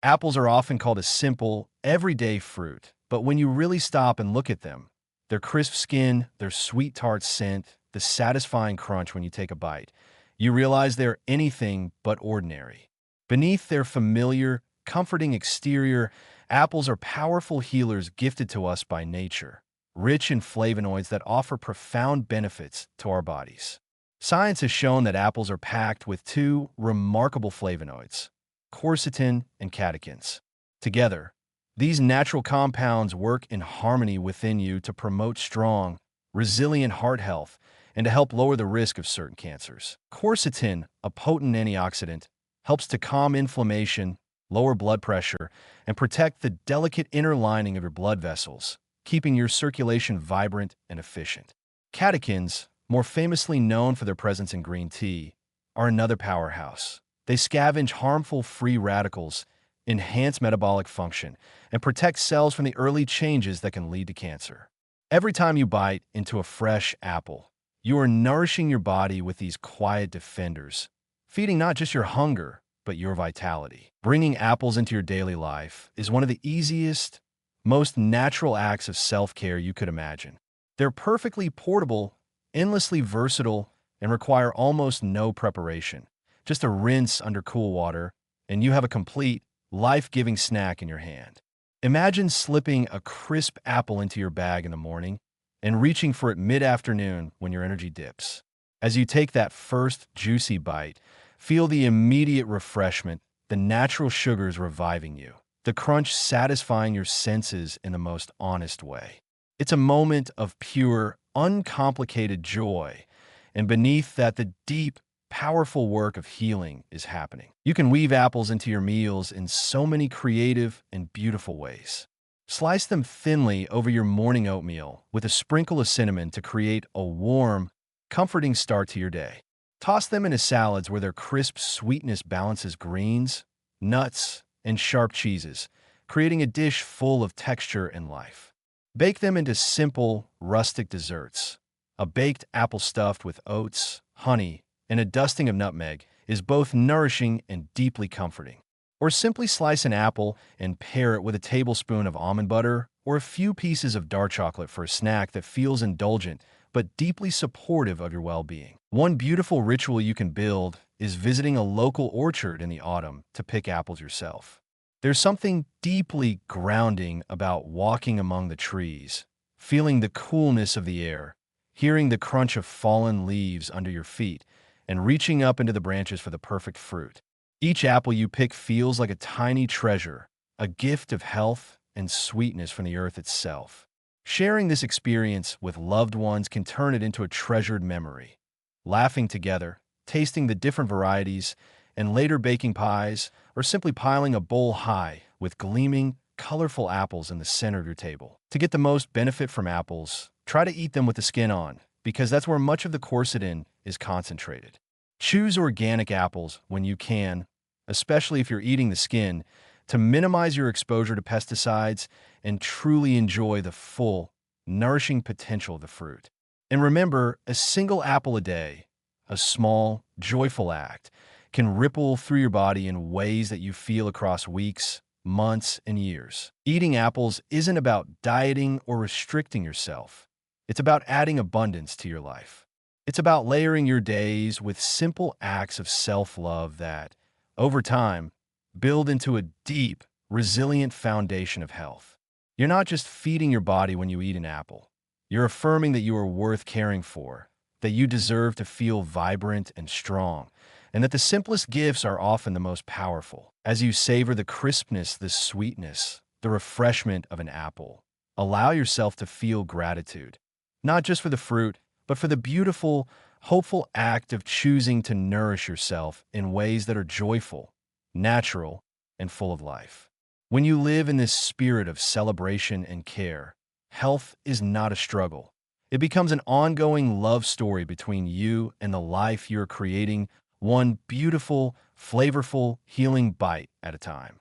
Apples are often called a simple, everyday fruit, but when you really stop and look at them, their crisp skin, their sweet tart scent, the satisfying crunch when you take a bite, you realize they're anything but ordinary. Beneath their familiar, comforting exterior, apples are powerful healers gifted to us by nature, rich in flavonoids that offer profound benefits to our bodies. Science has shown that apples are packed with two remarkable flavonoids, quercetin and catechins. Together, these natural compounds work in harmony within you to promote strong, resilient heart health and to help lower the risk of certain cancers. Quercetin, a potent antioxidant, helps to calm inflammation, lower blood pressure, and protect the delicate inner lining of your blood vessels, keeping your circulation vibrant and efficient. Catechins, more famously known for their presence in green tea, are another powerhouse. They scavenge harmful free radicals, enhance metabolic function, and protect cells from the early changes that can lead to cancer. Every time you bite into a fresh apple, you are nourishing your body with these quiet defenders, feeding not just your hunger, but your vitality. Bringing apples into your daily life is one of the easiest, most natural acts of self-care you could imagine. They're perfectly portable, endlessly versatile, and require almost no preparation. Just a rinse under cool water, and you have a complete, life-giving snack in your hand. Imagine slipping a crisp apple into your bag in the morning and reaching for it mid-afternoon when your energy dips. As you take that first juicy bite, feel the immediate refreshment, the natural sugars reviving you, the crunch satisfying your senses in the most honest way. It's a moment of pure, uncomplicated joy, and beneath that, the deep, powerful work of healing is happening. You can weave apples into your meals in so many creative and beautiful ways. Slice them thinly over your morning oatmeal with a sprinkle of cinnamon to create a warm, comforting start to your day. Toss them into salads where their crisp sweetness balances greens, nuts, and sharp cheeses, creating a dish full of texture and life. Bake them into simple, rustic desserts. A baked apple stuffed with oats, honey, and a dusting of nutmeg is both nourishing and deeply comforting. Or simply slice an apple and pair it with a tablespoon of almond butter or a few pieces of dark chocolate for a snack that feels indulgent but deeply supportive of your well-being. One beautiful ritual you can build is visiting a local orchard in the autumn to pick apples yourself. There's something deeply grounding about walking among the trees, feeling the coolness of the air, hearing the crunch of fallen leaves under your feet, and reaching up into the branches for the perfect fruit. Each apple you pick feels like a tiny treasure, a gift of health and sweetness from the earth itself. Sharing this experience with loved ones can turn it into a treasured memory. Laughing together, tasting the different varieties, and later baking pies, or simply piling a bowl high with gleaming, colorful apples in the center of your table. To get the most benefit from apples, try to eat them with the skin on, because that's where much of the quercetin is concentrated. Choose organic apples when you can, especially if you're eating the skin, to minimize your exposure to pesticides and truly enjoy the full, nourishing potential of the fruit. And remember, a single apple a day, a small, joyful act, can ripple through your body in ways that you feel across weeks, months, and years. Eating apples isn't about dieting or restricting yourself. It's about adding abundance to your life. It's about layering your days with simple acts of self-love that, over time, build into a deep, resilient foundation of health. You're not just feeding your body when you eat an apple. You're affirming that you are worth caring for, that you deserve to feel vibrant and strong, and that the simplest gifts are often the most powerful. As you savor the crispness, the sweetness, the refreshment of an apple, allow yourself to feel gratitude, not just for the fruit, but for the beautiful, hopeful act of choosing to nourish yourself in ways that are joyful, natural, and full of life. When you live in this spirit of celebration and care, health is not a struggle. It becomes an ongoing love story between you and the life you're creating, one beautiful, flavorful, healing bite at a time.